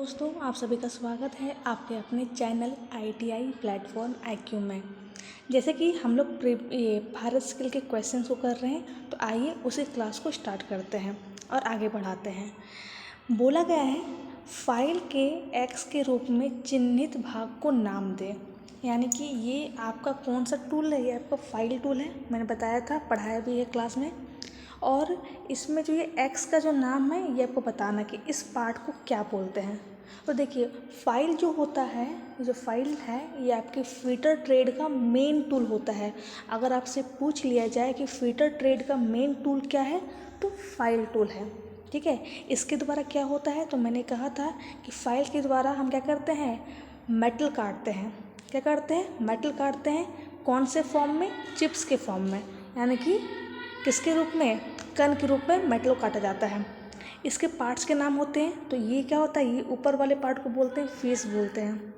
दोस्तों, आप सभी का स्वागत है आपके अपने चैनल ITI प्लेटफॉर्म IQ में। जैसे कि हम लोग ये भारत स्किल के क्वेश्चंस को कर रहे हैं, तो आइए उसी क्लास को स्टार्ट करते हैं और आगे बढ़ाते हैं। बोला गया है फाइल के x के रूप में चिन्हित भाग को नाम दें। यानी कि ये आपका कौन सा टूल है? ये आपका फाइल टूल है, मैंने बताया था, पढ़ाया भी है क्लास में। और इसमें जो ये x का जो नाम है ये आपको बताना कि इस पार्ट को क्या बोलते हैं। तो देखिए, फाइल जो होता है, ये जो फाइल है ये आपके फीटर ट्रेड का मेन टूल होता है। अगर आपसे पूछ लिया जाए कि फीटर ट्रेड का मेन टूल क्या है, तो फाइल टूल है। ठीक है, इसके द्वारा क्या होता है, तो मैंने कहा था कि फाइल के द्वारा हम क्या करते हैं, मेटल काटते हैं। क्या करते हैं? मेटल काटते हैं। कौन से फॉर्म में? चिप्स के फॉर्म में, यानी कि किसके रूप में? कण के रूप में मेटल काटा जाता है। इसके पार्ट्स के नाम होते हैं। तो ये क्या होता है, ये ऊपर वाले पार्ट को बोलते हैं फेस बोलते हैं।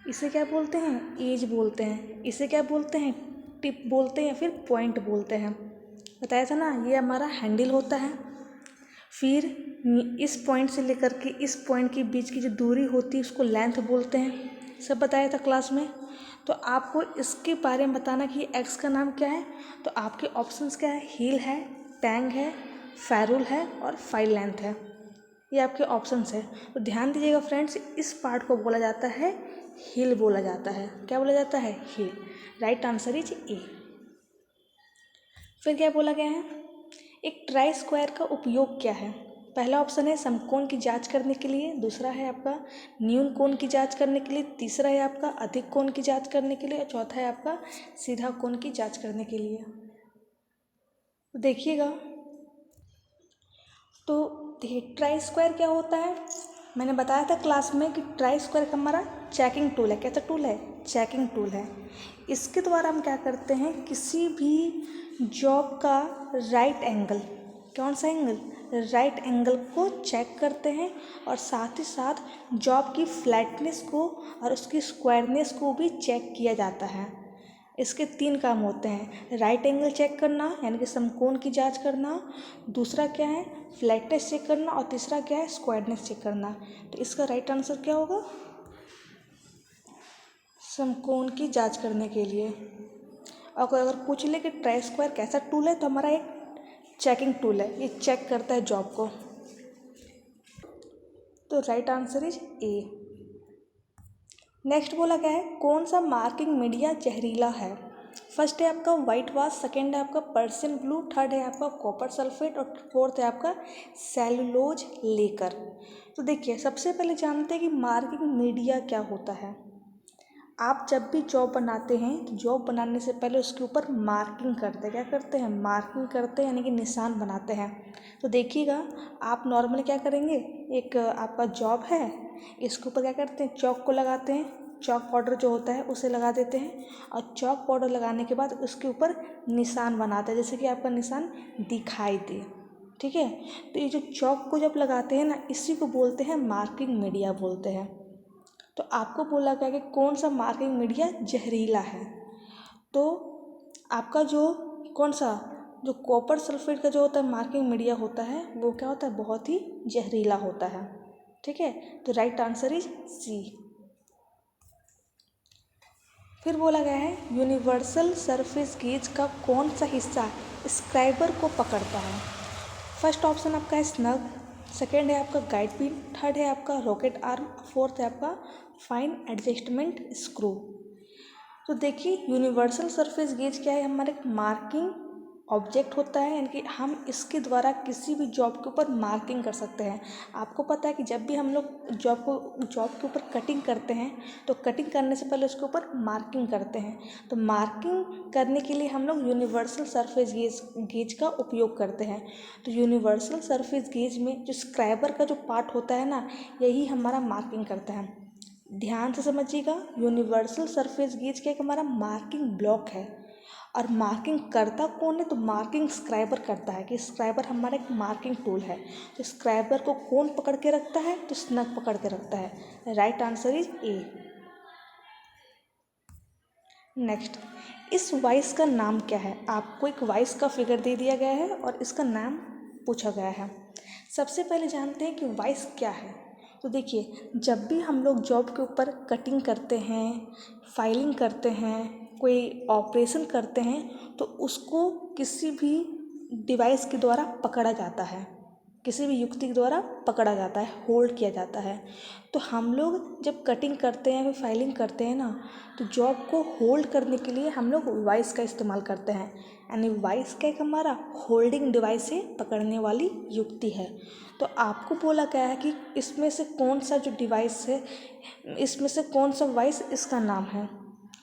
इसे क्या बोलते हैं? एज बोलते हैं। इसे क्या बोलते हैं? टिप बोलते हैं या फिर पॉइंट बोलते हैं। बताया था ना, ये हमारा हैंडल होता है। फिर इस पॉइंट से लेकर के इस पॉइंट के बीच की जो दूरी होती है उसको लेंथ बोलते हैं। सब बताया था क्लास में। तो आपको इसके बारे में बताना कि एक्स का नाम क्या है। तो आपके ऑप्शंस क्या है? हील है, टैंग है, फेरुल है और फाइल लेंथ है। ये आपके ऑप्शंस है। तो ध्यान दीजिएगा फ्रेंड्स, इस पार्ट को बोला जाता है हील बोला जाता है। क्या बोला जाता है? Heel. Right answer is A. फिर क्या बोला गया है, एक ट्राई स्क्वायर का उपयोग क्या है? पहला ऑप्शन है समकोण की जांच करने के लिए, दूसरा है आपका न्यून कोण की जांच करने के लिए, तीसरा है आपका अधिक कोण की जांच करने के लिए और चौथा है आपका सीधा कोण की जांच करने के लिए। तो देखिएगा, तो देखिए ट्राई स्क्वायर क्या होता है, मैंने बताया था क्लास में कि ट्राई स्क्वायर का हमारा चेकिंग टूल है। कैसा टूल है? चेकिंग टूल है। इसके द्वारा हम क्या करते हैं, किसी भी जॉब का राइट एंगल, कौन सा एंगल? राइट एंगल को चेक करते हैं और साथ ही साथ जॉब की फ्लैटनेस को और उसकी स्क्वायरनेस को भी चेक किया जाता है। इसके 3 काम होते हैं, राइट एंगल चेक करना यानी कि समकोण की जांच करना, दूसरा क्या है फ्लैटनेस चेक करना और तीसरा क्या है स्क्वायरनेस चेक करना। तो इसका राइट आंसर क्या होगा? समकोण की जांच करने के लिए। और अगर पूछ ले कि ट्राई स्क्वायर कैसा टूल है, तो हमारा एक चेकिंग टूल है, ये चेक करता है जॉब को। तो right answer is A. Next बोला गया है कौन सा मार्किंग मीडिया जहरीला है? फर्स्ट है आपका वाइट वाश, सेकेंड है आपका पर्सियन ब्लू, थर्ड है आपका कॉपर सल्फेट और फोर्थ है आपका सेलुलोज लेकर। तो देखिए, सबसे पहले जानते हैं कि मार्किंग मीडिया क्या होता है। आप जब भी जॉब बनाते हैं तो जॉब बनाने से पहले उसके ऊपर मार्किंग करते हैं। क्या करते हैं? मार्किंग करते हैं, यानी कि निशान बनाते हैं। तो देखिएगा, आप नॉर्मली क्या करेंगे, एक आपका जॉब है, इसके ऊपर क्या करते हैं, चौक को लगाते हैं। चौक पाउडर जो होता है उसे लगा देते हैं और चौक पाउडर लगाने के बाद उसके ऊपर निशान बनाते हैं, जैसे कि आपका निशान दिखाई दे। ठीक है, तो ये जो चौक को जब लगाते हैं ना, इसी को बोलते हैं मार्किंग मीडिया बोलते हैं। तो आपको बोला गया कि कौन सा मार्किंग मीडिया जहरीला है। तो आपका जो कौन सा, जो कॉपर सल्फेट का जो होता है मार्किंग मीडिया होता है, वो क्या होता है, बहुत ही जहरीला होता है। ठीक है, तो राइट आंसर इज सी। फिर बोला गया है यूनिवर्सल सरफेस गेज का कौन सा हिस्सा स्क्राइबर को पकड़ता है? फर्स्ट ऑप्शन आपका है स्नग, सेकेंड है आपका गाइड पिन, थर्ड है आपका रॉकेट आर्म, फोर्थ है आपका फाइन एडजस्टमेंट स्क्रू। तो देखिए, यूनिवर्सल सरफेस गेज क्या है, हमारे मार्किंग ऑब्जेक्ट होता है, यानी कि हम इसके द्वारा किसी भी जॉब के ऊपर मार्किंग कर सकते हैं। आपको पता है कि जब भी हम लोग जॉब के ऊपर कटिंग करते हैं, तो कटिंग करने से पहले उसके ऊपर मार्किंग करते हैं। तो मार्किंग करने के लिए हम लोग यूनिवर्सल सरफेस गेज का उपयोग करते हैं। तो यूनिवर्सल सरफेस गेज में जो स्क्राइबर का जो पार्ट होता है ना, यही हमारा मार्किंग करता है। ध्यान से समझिएगा, यूनिवर्सल सरफेस गेज क्या, एक हमारा मार्किंग ब्लॉक है। और मार्किंग करता कौन है? तो मार्किंग स्क्राइबर करता है, कि स्क्राइबर हमारा एक मार्किंग टूल है। तो स्क्राइबर को कौन पकड़ के रखता है? तो स्नग पकड़ के रखता है। Right answer is A. Next, इस वाइस का नाम क्या है? आपको एक वाइस का फिगर दे दिया गया है और इसका नाम पूछा गया है। सबसे पहले जानते हैं कि वाइस क्या है। तो देखिए, जब भी हम लोग जॉब के ऊपर कटिंग करते हैं, फाइलिंग करते हैं, कोई ऑपरेशन करते हैं, तो उसको किसी भी डिवाइस के द्वारा पकड़ा जाता है, किसी भी युक्ति के द्वारा पकड़ा जाता है, होल्ड किया जाता है। तो हम लोग जब कटिंग करते हैं, फिर फाइलिंग करते हैं ना, तो जॉब को होल्ड करने के लिए हम लोग वाइस का इस्तेमाल करते हैं। यानी वाइस का एक हमारा होल्डिंग डिवाइस है, पकड़ने वाली युक्ति है। तो आपको बोला गया है कि इसमें से कौन सा जो डिवाइस है, इसमें से कौन सा वाइस इसका नाम है।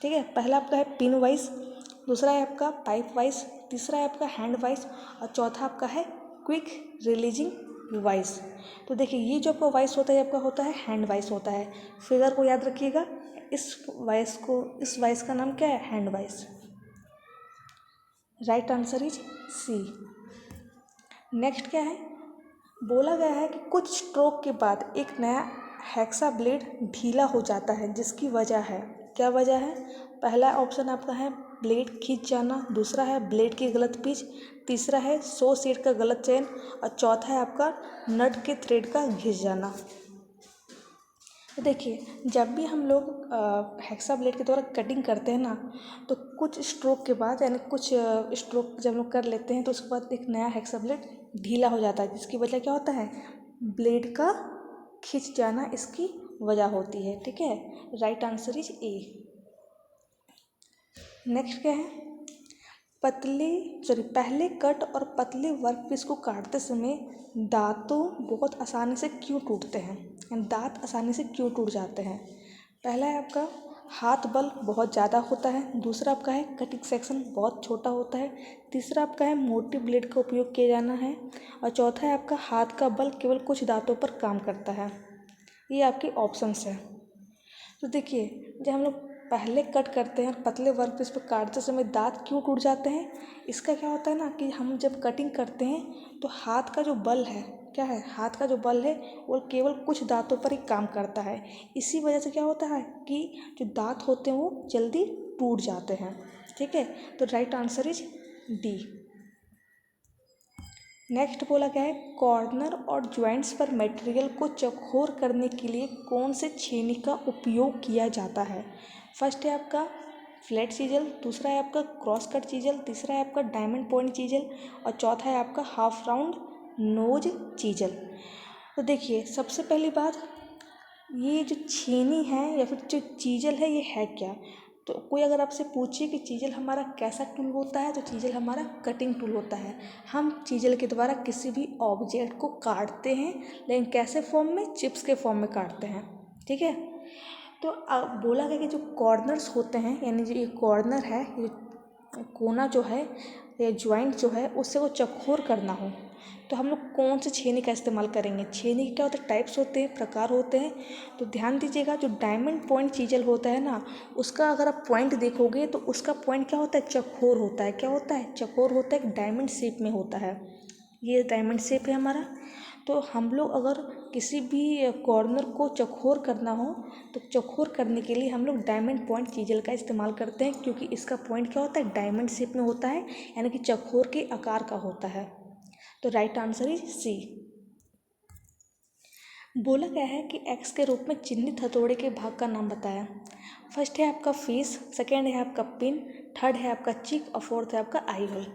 ठीक है, पहला आपका है पिन वाइस, दूसरा है आपका पाइप वाइस, तीसरा है आपका हैंड वाइस और चौथा आपका है क्विक रिलीजिंग वाइस। तो देखिए, ये जो आपका वाइस होता है, आपका होता है हैंड वाइस होता है। फिगर को याद रखिएगा, इस वाइस का नाम क्या है, hand vice. Right answer is C. Next क्या है, बोला गया है कि कुछ स्ट्रोक के बाद एक नया हेक्सा ब्लेड ढीला हो जाता है, जिसकी वजह है, क्या वजह है। पहला ऑप्शन आपका है ब्लेड खिंच जाना, दूसरा है ब्लेड की गलत पिच, तीसरा है सो सेट का गलत चयन और चौथा है आपका नट के थ्रेड का घिस जाना। तो देखिए, जब भी हम लोग हेक्सा ब्लेड के द्वारा कटिंग करते हैं ना, तो कुछ स्ट्रोक के बाद, यानी कुछ स्ट्रोक जब लोग कर लेते हैं, तो उसके बाद एक नया हेक्सा ब्लेड ढीला हो जाता है, जिसकी वजह क्या होता है, ब्लेड का खिंच जाना इसकी वजह होती है। ठीक है, right answer is A. Next क्या है, पहले कट और पतले वर्कपीस को काटते समय दांतों बहुत आसानी से क्यों टूटते हैं, यानी दांत आसानी से क्यों टूट जाते हैं। पहला है आपका हाथ बल बहुत ज़्यादा होता है, दूसरा आपका है कटिंग सेक्शन बहुत छोटा होता है, तीसरा आपका है मोटी ब्लेड का उपयोग किया जाना है और चौथा है आपका हाथ का बल केवल कुछ दांतों पर काम करता है। ये आपके ऑप्शंस हैं। तो देखिए, जब हम लोग पहले कट करते हैं, पतले वर्कपीस पर काटते समय दांत क्यों टूट जाते हैं, इसका क्या होता है ना कि हम जब कटिंग करते हैं तो हाथ का जो बल है, क्या है, हाथ का जो बल है वो केवल कुछ दांतों पर ही काम करता है। इसी वजह से क्या होता है कि जो दांत होते हैं वो जल्दी टूट जाते हैं। ठीक है, तो right answer is D. Next बोला गया है, कॉर्नर और ज्वाइंट्स पर मटेरियल को चौकोर करने के लिए कौन से छेनी का उपयोग किया जाता है। फर्स्ट है आपका फ्लैट चीजल, दूसरा है आपका क्रॉस कट चीजल, तीसरा है आपका डायमंड पॉइंट चीजल और चौथा है आपका हाफ राउंड नोज चीजल। तो देखिए, सबसे पहली बात, ये जो छेनी है या फिर जो चीजल है, ये है क्या। तो कोई अगर आपसे पूछे कि चीजल हमारा कैसा टूल होता है, तो चीजल हमारा कटिंग टूल होता है। हम चीजल के द्वारा किसी भी ऑब्जेक्ट को काटते हैं, लेकिन कैसे फॉर्म में, चिप्स के फॉर्म में काटते हैं। ठीक है, तो बोला गया कि जो कॉर्नर्स होते हैं, यानी जो ये कॉर्नर है, ये कोना जो है, ये ज्वाइंट जो है, उससे वो चौकोर करना हो, तो हम लोग कौन से छेनी का इस्तेमाल करेंगे। छेनी के क्या होता है, टाइप्स होते हैं, प्रकार होते हैं। तो ध्यान दीजिएगा, जो डायमंड पॉइंट चीजल होता है ना, उसका अगर आप पॉइंट देखोगे तो उसका पॉइंट क्या होता है, चौकोर होता है। क्या होता है, चौकोर होता है, एक डायमंड शेप में होता है। ये डायमंड शेप है हमारा। तो हम लोग अगर किसी भी कॉर्नर को चौकोर करना हो, तो चौकोर करने के लिए हम लोग डायमंड पॉइंट चीजल का इस्तेमाल करते हैं, क्योंकि इसका पॉइंट क्या होता है, डायमंड शेप में होता है, यानी कि चौकोर के आकार का होता है। तो राइट आंसर इज सी। बोला गया है कि एक्स के रूप में चिन्हित हथौड़े के भाग का नाम बताया। फर्स्ट है आपका फेस, सेकेंड है आपका पिन, थर्ड है आपका चिक और फोर्थ है आपका आई होल।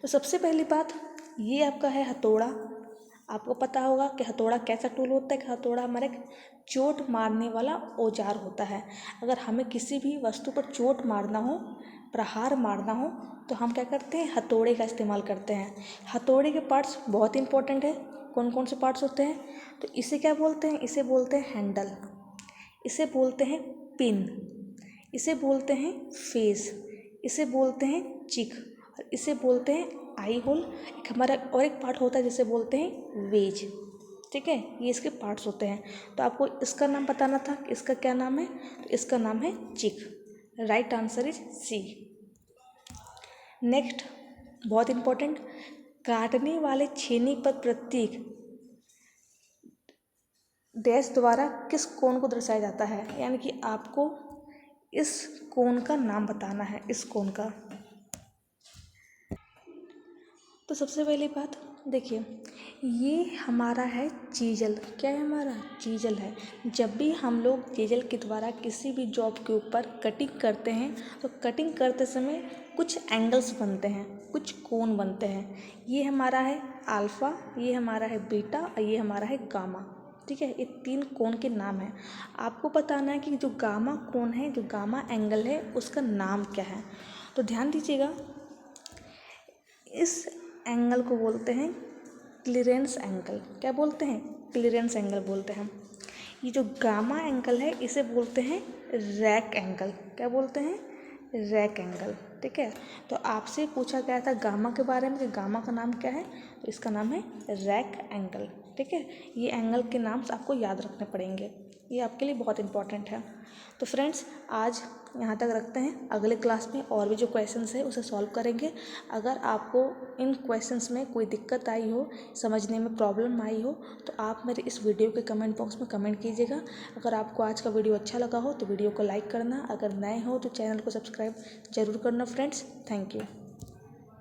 तो सबसे पहली बात, ये आपका है हथौड़ा। आपको पता होगा कि हथौड़ा कैसा टूल होता है, कि हथौड़ा हमारा एक चोट मारने वाला औजार होता है। अगर हमें किसी भी वस्तु पर चोट मारना हो, प्रहार मारना हो, तो हम क्या करते हैं, हथौड़े का इस्तेमाल करते हैं। हथौड़े के पार्ट्स बहुत इंपॉर्टेंट है। कौन कौन से पार्ट्स होते हैं, तो इसे क्या बोलते हैं, इसे बोलते हैं हैंडल, इसे बोलते हैं पिन, इसे बोलते हैं फेस, इसे बोलते हैं चिक और इसे बोलते हैं आई होल। एक हमारा और एक पार्ट होता है जिसे बोलते हैं वेज। ठीक है, ये इसके पार्ट्स होते हैं। तो आपको इसका नाम बताना था कि इसका क्या नाम है, तो इसका नाम है चिक। Right answer is C. Next, बहुत इंपॉर्टेंट, काटने वाले छेनी पर प्रतीक डैश द्वारा किस कोण को दर्शाया जाता है, यानी कि आपको इस कोण का नाम बताना है, इस कोण का। तो सबसे पहली बात, देखिए, ये हमारा है चीजल। क्या है हमारा? चीजल है। जब भी हम लोग चीजल के द्वारा किसी भी जॉब के ऊपर कटिंग करते हैं तो कटिंग करते समय कुछ एंगल्स बनते हैं, कुछ कोण बनते हैं। ये हमारा है अल्फ़ा, ये हमारा है बीटा और ये हमारा है गामा। ठीक है, ये 3 कोण के नाम हैं। आपको बताना है कि जो गामा कोण है, जो गामा एंगल है, उसका नाम क्या है। तो ध्यान दीजिएगा, इस एंगल को बोलते हैं क्लीरेंस एंगल। क्या बोलते हैं? क्लीरेंस एंगल बोलते हैं। ये जो गामा एंगल है इसे बोलते हैं रैक एंगल। क्या बोलते हैं? Rack angle. ठीक है, तो आपसे पूछा गया था गामा के बारे में कि गामा का नाम क्या है, तो इसका नाम है रैक एंगल। ठीक है, ये एंगल के नाम आपको याद रखने पड़ेंगे, ये आपके लिए बहुत इंपॉर्टेंट है। तो फ्रेंड्स, आज यहाँ तक रखते हैं। अगले क्लास में और भी जो क्वेश्चंस है उसे सॉल्व करेंगे। अगर आपको इन क्वेश्चंस में कोई दिक्कत आई हो, समझने में प्रॉब्लम आई हो, तो आप मेरे इस वीडियो के कमेंट बॉक्स में कमेंट कीजिएगा। अगर आपको आज का वीडियो अच्छा लगा हो तो वीडियो को लाइक करना, अगर नए हो तो चैनल को सब्सक्राइब जरूर करना फ्रेंड्स। Thank you.